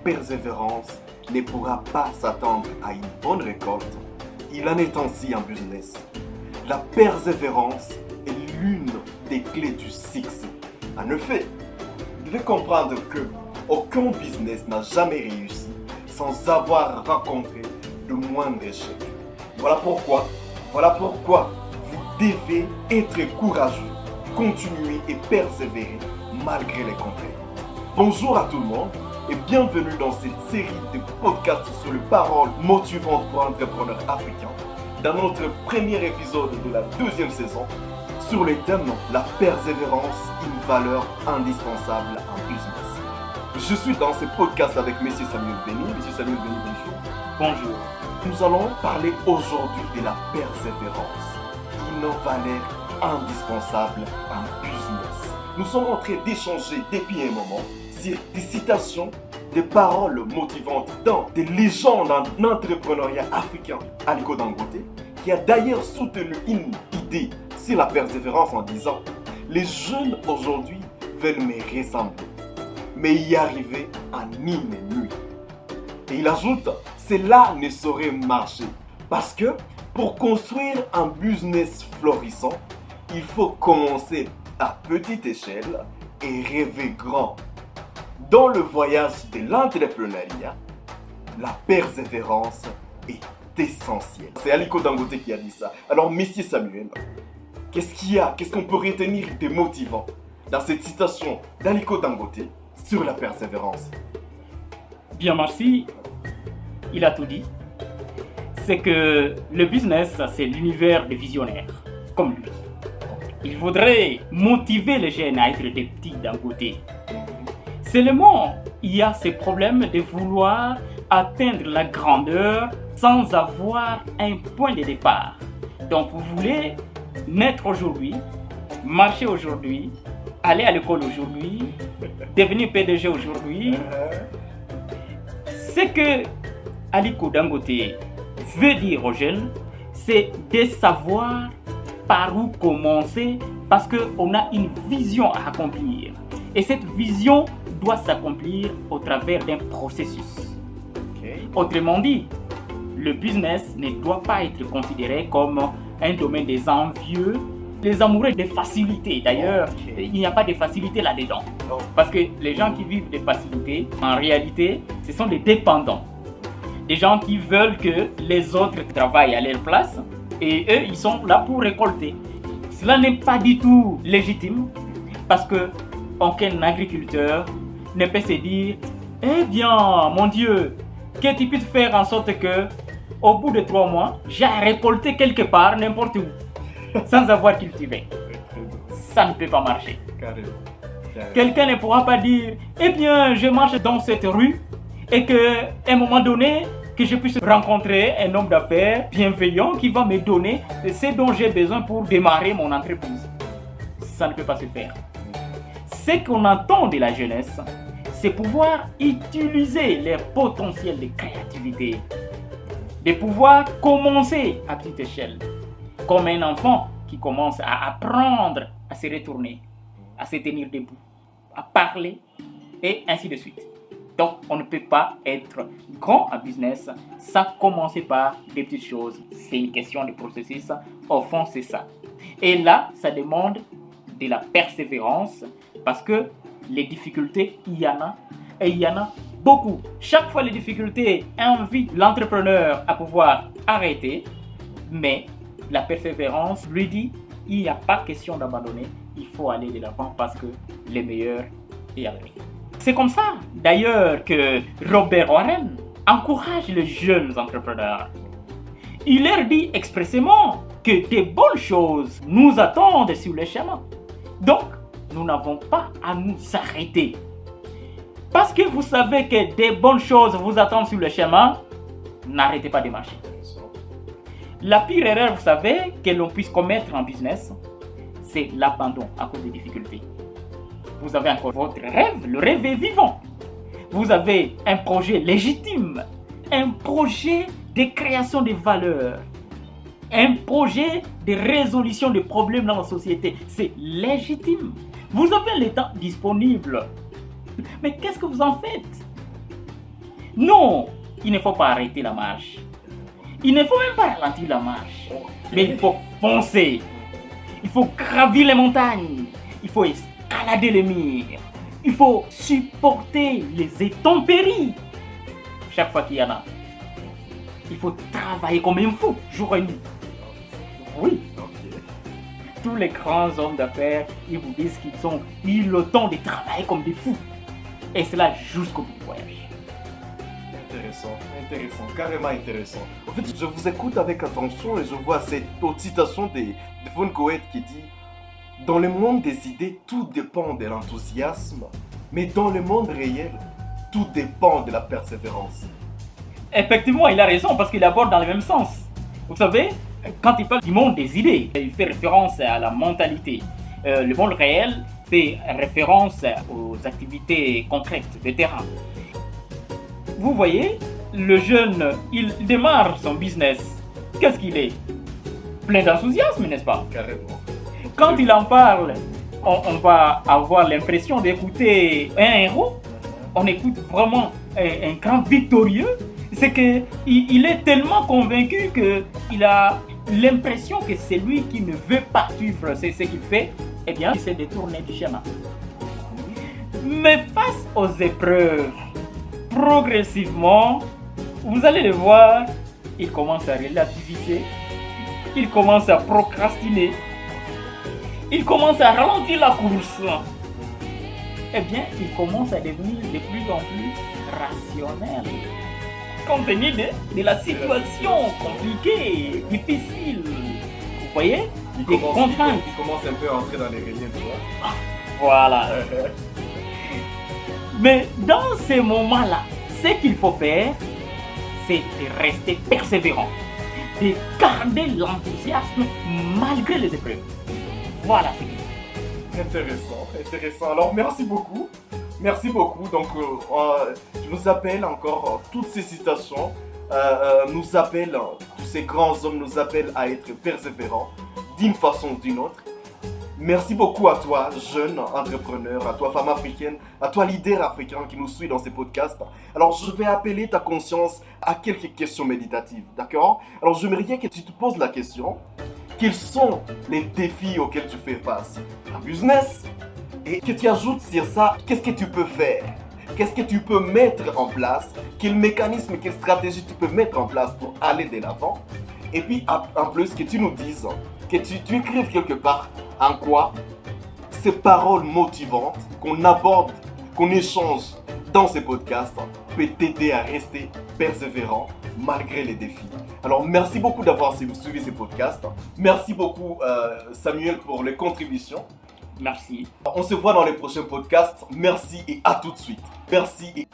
persévérance ne pourra pas s'attendre à une bonne récolte, il en est ainsi en business. La persévérance est l'une des clés du succès. En effet, vous devez comprendre que aucun business n'a jamais réussi sans avoir rencontré de moindres échecs. Voilà pourquoi vous devez être courageux, continuer et persévérer malgré les contraintes. Bonjour à tout le monde et bienvenue dans cette série de podcasts sur les paroles motivantes pour entrepreneurs africains. Dans notre premier épisode de la deuxième saison, sur le thème la persévérance, une valeur indispensable en business. Je suis dans ce podcast avec M. Samuel Béni. M. Samuel Béni, bonjour. Bonjour. Nous allons parler aujourd'hui de la persévérance, une valeur indispensable en business. Nous sommes en train d'échanger depuis un moment sur des citations, des paroles motivantes dans des légendes en entrepreneuriat africain. Aliko Dangote, qui a d'ailleurs soutenu une idée sur la persévérance en disant « Les jeunes aujourd'hui veulent me ressembler, mais y arriver en une nuit. » Et il ajoute « Cela ne saurait marcher parce que pour construire un business florissant, il faut commencer à petite échelle et rêver grand. » Dans le voyage de l'entrepreneuriat, la persévérance est essentielle. C'est Aliko Dangote qui a dit ça. Alors, Monsieur Samuel, qu'est-ce qu'on peut retenir de motivant dans cette citation d'Aliko Dangote sur la persévérance? Bien, merci. Il a tout dit. C'est que le business, c'est l'univers des visionnaires, comme lui. Il voudrait motiver les jeunes à être des petits Dangote. Seulement, il y a ce problème de vouloir atteindre la grandeur sans avoir un point de départ. Donc, vous voulez naître aujourd'hui, marcher aujourd'hui, aller à l'école aujourd'hui, devenir PDG aujourd'hui. Ce que Aliko Dangote veut dire aux jeunes, c'est de savoir par où commencer parce qu'on a une vision à accomplir. Et cette vision doit s'accomplir au travers d'un processus. Autrement dit, le business ne doit pas être considéré comme un domaine des envieux, des amoureux de facilité. D'ailleurs, il n'y a pas de facilité là-dedans. Parce que les gens qui vivent de facilité, en réalité, ce sont des dépendants. Des gens qui veulent que les autres travaillent à leur place et eux, ils sont là pour récolter. Cela n'est pas du tout légitime parce que aucun agriculteur ne peut se dire « Eh bien, mon Dieu, que tu puisses faire en sorte que au bout de 3 mois, j'ai récolté quelque part, n'importe où, sans avoir cultivé. » Ça ne peut pas marcher. Quelqu'un ne pourra pas dire « Eh bien, je marche dans cette rue et qu'à un moment donné, que je puisse rencontrer un homme d'affaires bienveillant qui va me donner ce dont j'ai besoin pour démarrer mon entreprise. » Ça ne peut pas se faire. Ce qu'on entend de la jeunesse, c'est pouvoir utiliser les potentiels de créativité, de pouvoir commencer à petite échelle, comme un enfant qui commence à apprendre à se retourner, à se tenir debout, à parler et ainsi de suite. Donc, on ne peut pas être grand en business sans commencer par des petites choses. C'est une question de processus. Au fond, c'est ça. Et là, ça demande de la persévérance parce que les difficultés, il y en a et il y en a beaucoup. Chaque fois, les difficultés invitent l'entrepreneur à pouvoir arrêter, mais la persévérance lui dit il n'y a pas question d'abandonner, il faut aller de l'avant parce que le meilleur est après. C'est comme ça, d'ailleurs, que Robert Warren encourage les jeunes entrepreneurs. Il leur dit expressément que des bonnes choses nous attendent sur le chemin. Donc, nous n'avons pas à nous arrêter. Parce que vous savez que des bonnes choses vous attendent sur le chemin, n'arrêtez pas de marcher. La pire erreur, vous savez, que l'on puisse commettre en business, c'est l'abandon à cause des difficultés. Vous avez encore votre rêve, le rêve est vivant. Vous avez un projet légitime, un projet de création de valeur, un projet de résolution de problèmes dans la société. C'est légitime. Vous avez le temps disponible. Mais qu'est-ce que vous en faites? Non, il ne faut pas arrêter la marche. Il ne faut même pas ralentir la marche. Mais il faut foncer. Il faut gravir les montagnes. Il faut escalader les murs. Il faut supporter les intempéries. Chaque fois qu'il y en a. Il faut travailler comme un fou, jour et nuit. Oui. Tous les grands hommes d'affaires, ils vous disent qu'ils ont eu le temps de travailler comme des fous. Et cela jusqu'au bout du voyage. Intéressant, carrément intéressant. En fait, je vous écoute avec attention et je vois cette autre citation de Von Goethe qui dit « Dans le monde des idées, tout dépend de l'enthousiasme, mais dans le monde réel, tout dépend de la persévérance. » Effectivement, il a raison parce qu'il aborde dans le même sens. Vous savez, quand il parle du monde des idées, il fait référence à la mentalité. Le monde réel fait référence aux activités concrètes de terrain. Vous voyez, le jeune, il démarre son business. Qu'est-ce qu'il est? Plein d'enthousiasme, n'est-ce pas? Carrément. Quand il en parle, on va avoir l'impression d'écouter un héros. On écoute vraiment un grand victorieux. C'est qu'il est tellement convaincu qu'il a l'impression que c'est lui qui ne veut pas suivre ce qu'il fait. Eh bien, il s'est détourné du chemin. Mais face aux épreuves, progressivement, vous allez le voir, il commence à relativiser, il commence à procrastiner, il commence à ralentir la course. Eh bien, il commence à devenir de plus en plus rationnel, compte tenu de la situation compliquée, difficile. Vous voyez? Il commence un peu à entrer dans les reliefs, tu vois. Voilà. Mais dans ces moments-là, ce qu'il faut faire, c'est de rester persévérant, de garder l'enthousiasme malgré les épreuves. Voilà. Intéressant. Alors, merci beaucoup. Donc, tu nous appelles encore, toutes ces citations nous appellent, tous ces grands hommes nous appellent à être persévérants d'une façon ou d'une autre. Merci beaucoup à toi, jeune entrepreneur, à toi, femme africaine, à toi, leader africain qui nous suit dans ces podcasts. Alors, je vais appeler ta conscience à quelques questions méditatives, d'accord? Alors, j'aimerais bien que tu te poses la question, quels sont les défis auxquels tu fais face? Un business? Et que tu ajoutes sur ça, qu'est-ce que tu peux faire? Qu'est-ce que tu peux mettre en place? Quel mécanisme, quelle stratégie tu peux mettre en place pour aller de l'avant? Et puis, en plus, que tu nous dises, que tu écrives quelque part en quoi ces paroles motivantes qu'on aborde, qu'on échange dans ces podcasts peut t'aider à rester persévérant malgré les défis. Alors, merci beaucoup d'avoir suivi ces podcasts. Merci beaucoup, Samuel, pour les contributions. Merci. On se voit dans les prochains podcasts. Merci et à tout de suite. Merci et...